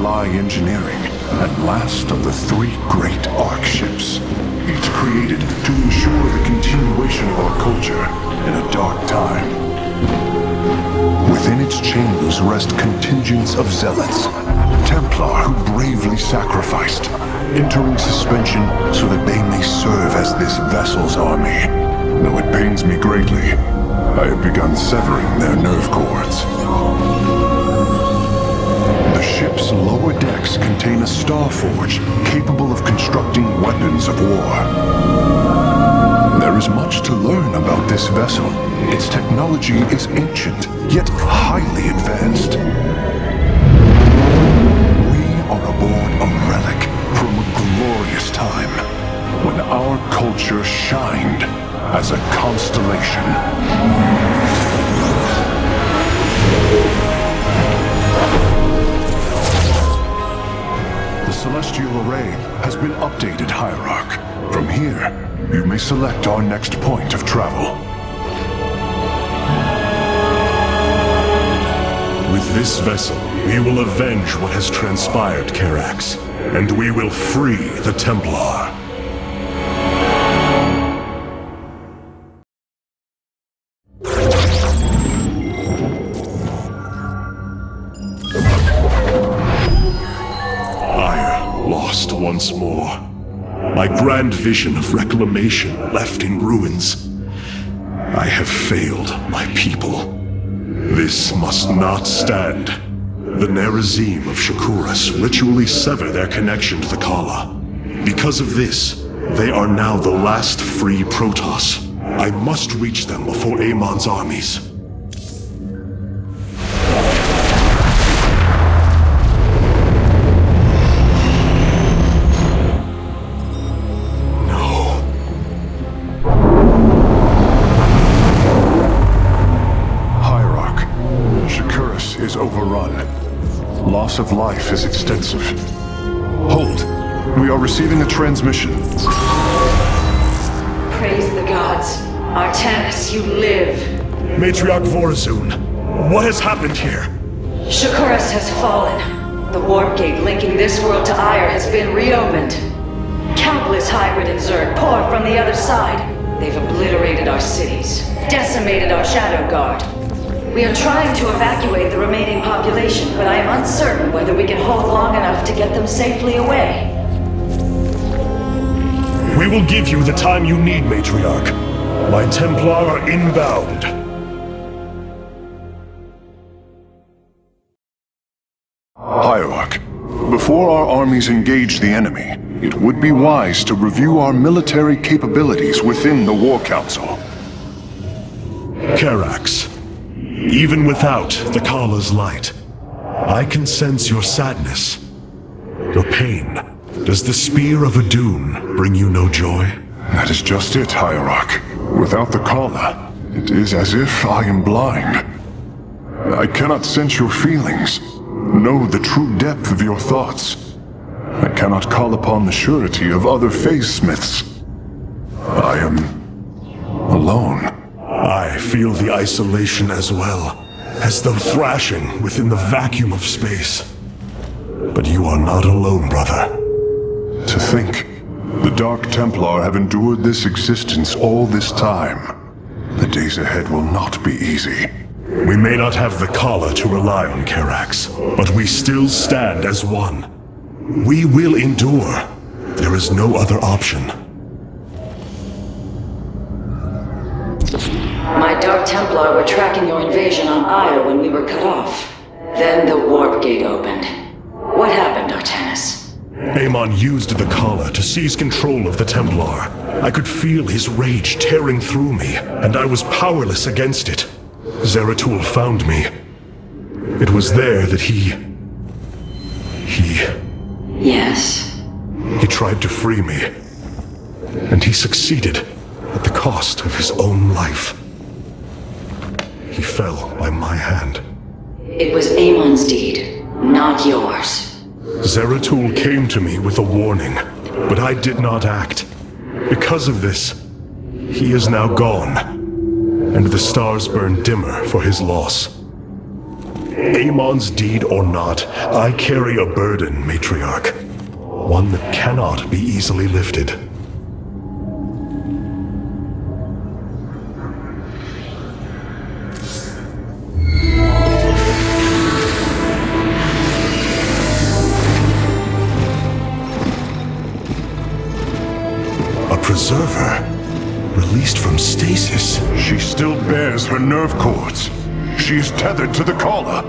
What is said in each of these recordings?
lie engineering, and last of the three great Ark ships, each created to ensure the continuation of our culture in a dark time. Within its chambers rest contingents of zealots, Templar who bravely sacrificed, entering suspension so that they may serve as this vessel's army. Though it pains me greatly, I have begun severing their nerve cords. The ship's lower decks contain a star forge capable of constructing weapons of war. There is much to learn about this vessel. Its technology is ancient, yet highly advanced. We are aboard a relic from a glorious time when our culture shined as a constellation. The celestial array has been updated, Hierarch. From here, you may select our next point of travel. With this vessel, we will avenge what has transpired, Karax, and we will free the Templar. Lost once more. My grand vision of reclamation left in ruins. I have failed my people. This must not stand. The Nerazim of Shakuras ritually sever their connection to the Kala. Because of this, they are now the last free Protoss. I must reach them before Amon's armies. Loss of life is extensive. Hold. We are receiving a transmission. Praise the gods. Artanis, you live. Matriarch Vorazun, what has happened here? Shakuras has fallen. The warp gate linking this world to Ire has been reopened. Countless hybrid and Zerg pour from the other side. They've obliterated our cities, decimated our Shadow Guard. We are trying to evacuate the remaining population, but I am uncertain whether we can hold long enough to get them safely away. We will give you the time you need, Matriarch. My Templar are inbound. Hierarch, before our armies engage the enemy, it would be wise to review our military capabilities within the War Council. Karax. Even without the Kala's light, I can sense your sadness, your pain. Does the spear of Adun bring you no joy? That is just it, Hierarch. Without the Kala, it is as if I am blind. I cannot sense your feelings, know the true depth of your thoughts. I cannot call upon the surety of other phase-smiths. I am alone. I feel the isolation as well, as though thrashing within the vacuum of space. But you are not alone, brother. To think, the Dark Templar have endured this existence all this time. The days ahead will not be easy. We may not have the Kala to rely on, Karax, but we still stand as one. We will endure. There is no other option. My Dark Templar were tracking your invasion on Ire when we were cut off. Then the warp gate opened. What happened, Artanis? Amon used the Kala to seize control of the Templar. I could feel his rage tearing through me, and I was powerless against it. Zeratul found me. It was there that he... Yes? He tried to free me. And he succeeded, at the cost of his own life. He fell by my hand. It was Amon's deed, not yours. Zeratul came to me with a warning, but I did not act. Because of this, he is now gone, and the stars burn dimmer for his loss. Amon's deed or not, I carry a burden, Matriarch. One that cannot be easily lifted. A preserver? Released from stasis? She still bears her nerve cords. She is tethered to the collar.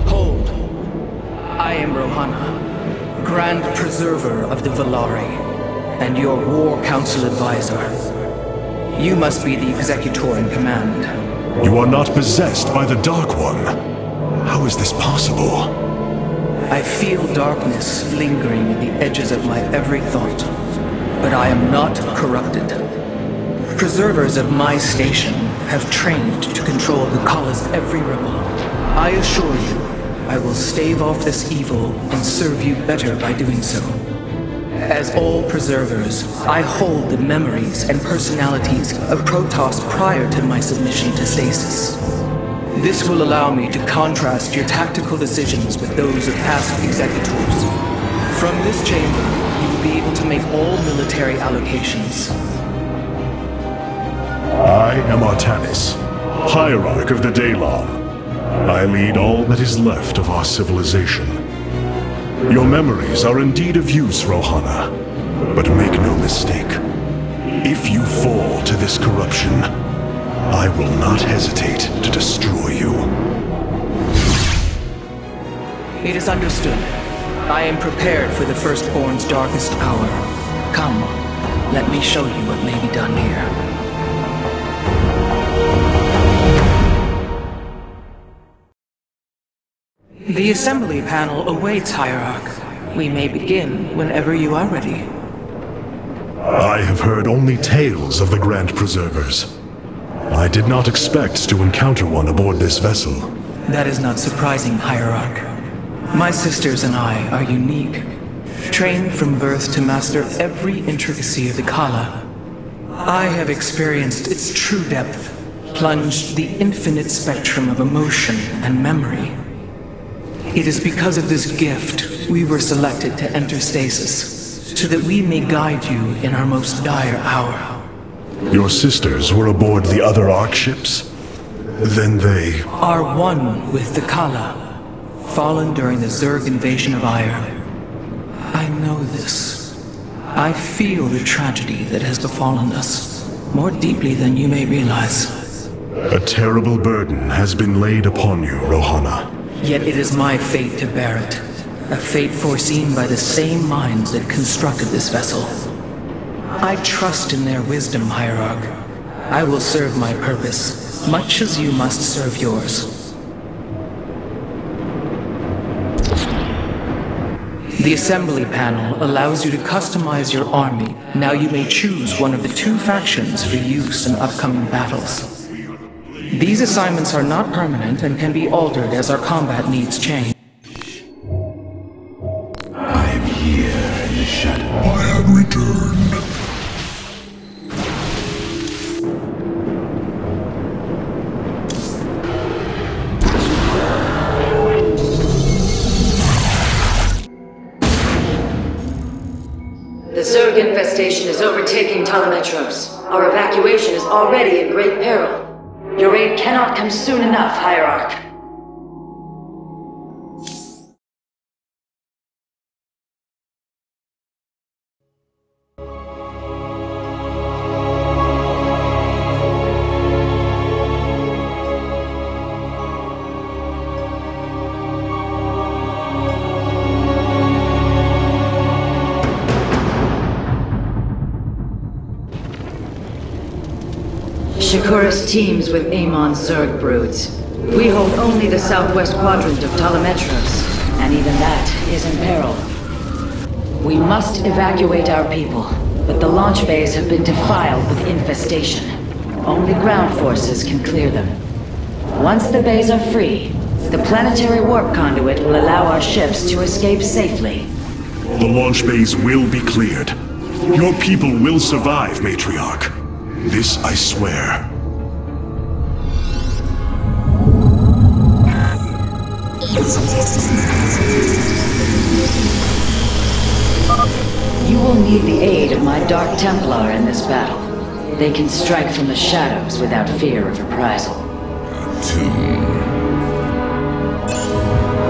Hold. I am Rohana, Grand Preserver of the Valari, and your War Council advisor. You must be the executor in command. You are not possessed by the Dark One. How is this possible? I feel darkness lingering at the edges of my every thought, but I am not corrupted. Preservers of my station have trained to control the Kala's every ripple. I assure you, I will stave off this evil and serve you better by doing so. As all preservers, I hold the memories and personalities of Protoss prior to my submission to stasis. This will allow me to contrast your tactical decisions with those of past executors. From this chamber, you will be able to make all military allocations. I am Artanis, Hierarch of the Daylon. I lead all that is left of our civilization. Your memories are indeed of use, Rohana. But make no mistake. If you fall to this corruption, I will not hesitate to destroy you. It is understood. I am prepared for the Firstborn's darkest hour. Come, let me show you what may be done here. The assembly panel awaits, Hierarch. We may begin whenever you are ready. I have heard only tales of the Grand Preservers. I did not expect to encounter one aboard this vessel. That is not surprising, Hierarch. My sisters and I are unique, trained from birth to master every intricacy of the Kala. I have experienced its true depth, plunged the infinite spectrum of emotion and memory. It is because of this gift we were selected to enter stasis, so that we may guide you in our most dire hour. Your sisters were aboard the other Ark ships? Then they are one with the Kala, fallen during the Zerg invasion of Aiur. I know this. I feel the tragedy that has befallen us, more deeply than you may realize. A terrible burden has been laid upon you, Rohana. Yet it is my fate to bear it. A fate foreseen by the same minds that constructed this vessel. I trust in their wisdom, Hierarch. I will serve my purpose, much as you must serve yours. The assembly panel allows you to customize your army. Now you may choose one of the two factions for use in upcoming battles. These assignments are not permanent and can be altered as our combat needs change. I am here in the shadow. I have returned. The Zerg infestation is overtaking Telemetros. Our evacuation is already in great peril. Your aid cannot come soon enough, Hierarch. Shakuras teams with Amon's Zerg broods. We hold only the southwest quadrant of Telemetros, and even that is in peril. We must evacuate our people, but the launch bays have been defiled with infestation. Only ground forces can clear them. Once the bays are free, the planetary warp conduit will allow our ships to escape safely. The launch bays will be cleared. Your people will survive, Matriarch. This I swear. You will need the aid of my Dark Templar in this battle. They can strike from the shadows without fear of reprisal.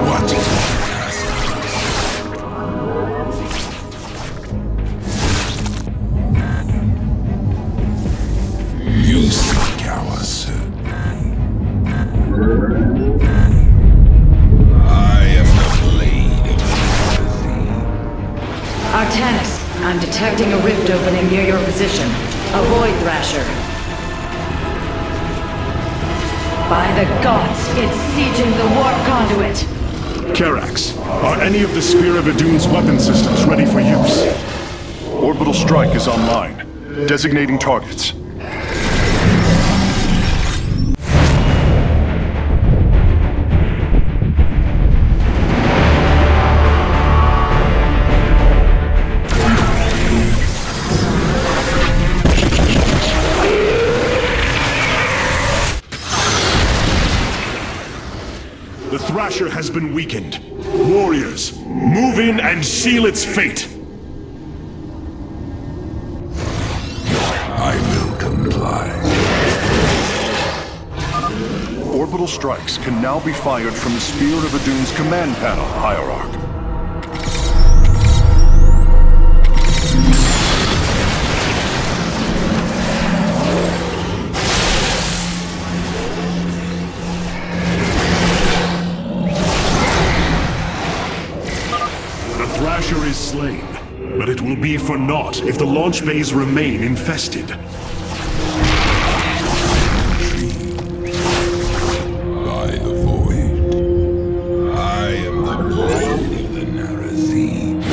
What? You seek our service. I am the blade of Artanis, I'm detecting a rift opening near your position. Avoid Thrasher. By the gods, it's sieging the warp conduit! Karax, are any of the Spear of Idun's weapon systems ready for use? Orbital strike is online. Designating targets. The Thrasher has been weakened. Warriors, move in and seal its fate! I will comply. Orbital strikes can now be fired from the Spear of Idun's command panel, Hierarch. The Thrasher is slain, but it will be for naught if the launch bays remain infested. By the void, I am the blade of the Narazim.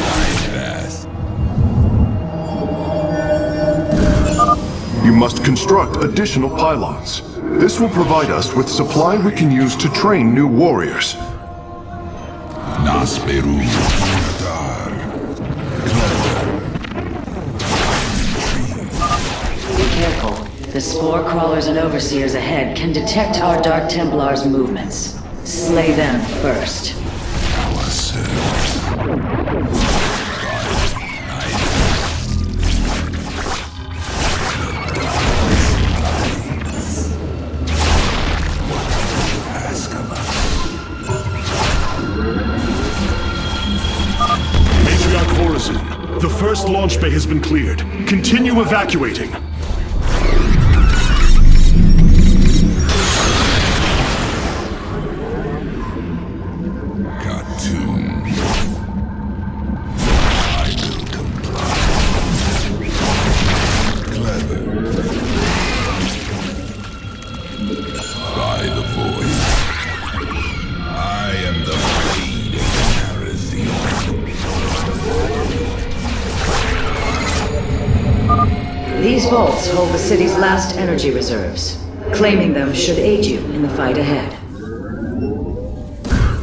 You must construct additional pylons. This will provide us with supply we can use to train new warriors. Nasperu. Be careful. The spore crawlers and overseers ahead can detect our Dark Templar's movements. Slay them first. Our service. The first launch bay has been cleared. Continue evacuating. Cartoon. I will comply. Clever. By the void. I am the blade of Narazim. These vaults hold the city's last energy reserves. Claiming them should aid you in the fight ahead.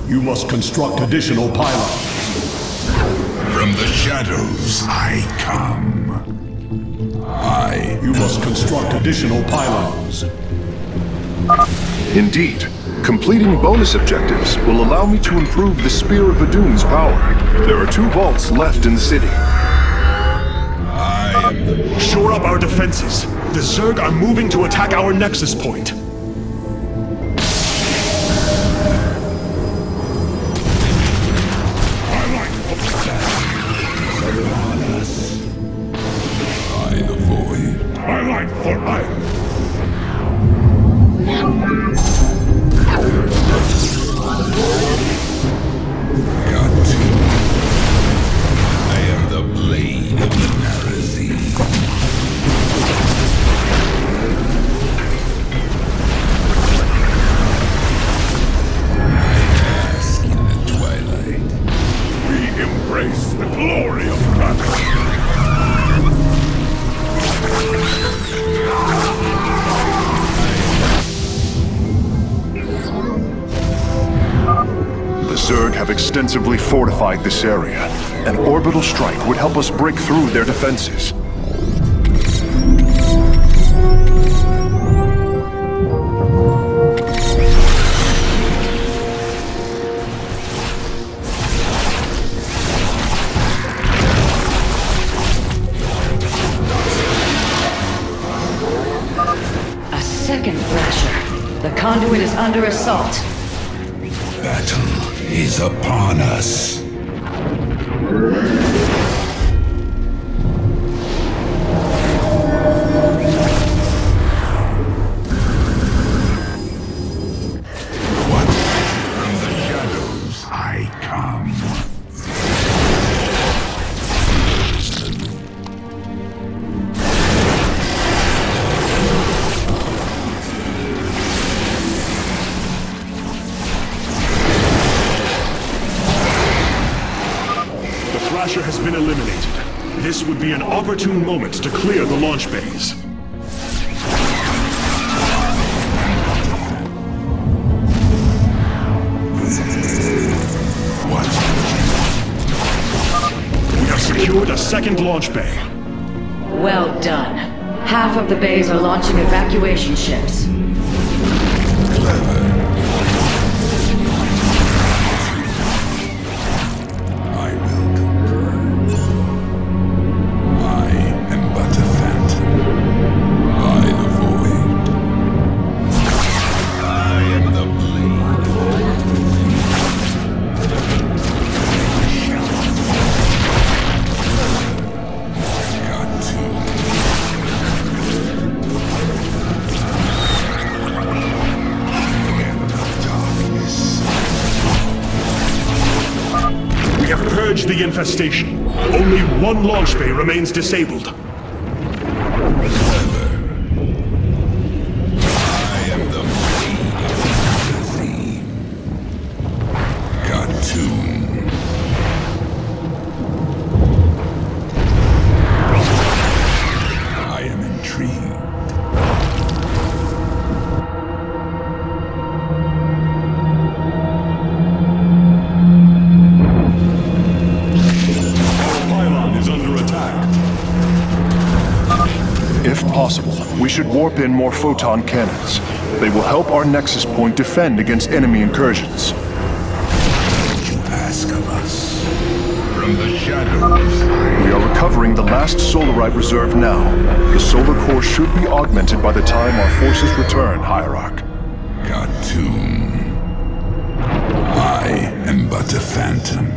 You must construct additional pylons. From the shadows I come. You must construct additional pylons. Indeed, completing bonus objectives will allow me to improve the Spear of Idun's power. There are 2 vaults left in the city. Shore up our defenses. The Zerg are moving to attack our nexus point. By the void. I like for iron. Got to. I am the blade of the Narazim. Embrace the glory of battle. The Zerg have extensively fortified this area. An orbital strike would help us break through their defenses. second Thrasher. The conduit is under assault. Battle is upon us. What? From the shadows I come. Thrasher has been eliminated. This would be an opportune moment to clear the launch bays. What? We have secured a second launch bay. Well done. Half of the bays are launching evacuation ships. Clever. I will comply. I am but a phantom by the void. I am the blade. Got to. We have purged the infestation. Only one launch bay remains disabled. I am the blade of the cartoon. I am intrigued. Pylon is under attack. If possible, we should warp in more photon cannons. They will help our Nexus Point defend against enemy incursions. You ask of us. From the shadows. We are recovering the last Solarite reserve now. The solar core should be augmented by the time our forces return, Hierarch. Cartoon. I am but a phantom.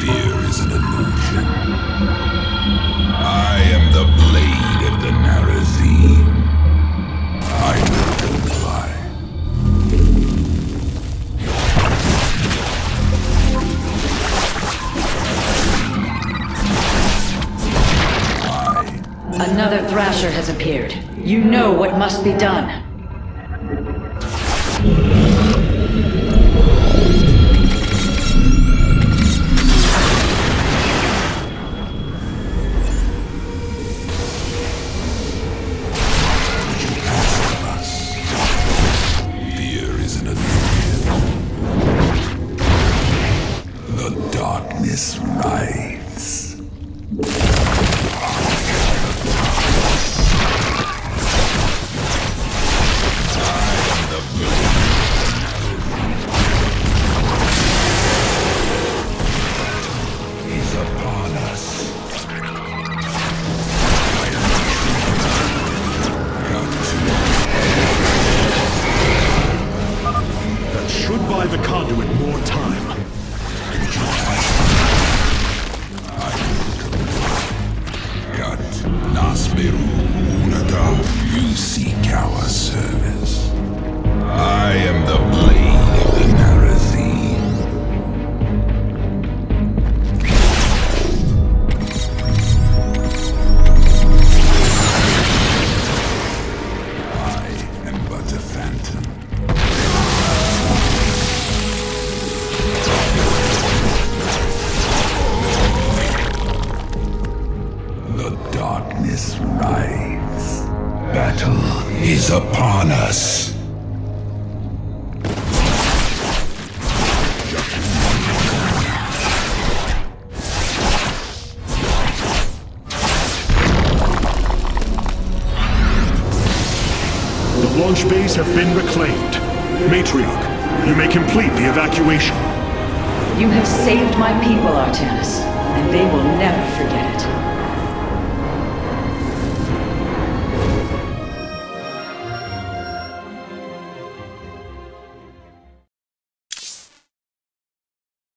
Fear is an illusion. I am the blade of the Narazim. I will comply. Another Thrasher has appeared. You know what must be done. Fear is an illusion. The darkness rides. Is upon us. Got That should buy the conduit more time. Nasmeru Unada, you seek our service. I am the blade of the Narazim. is upon us. The launch bays have been reclaimed. Matriarch, you may complete the evacuation. You have saved my people, Artanis, and they will never forget it.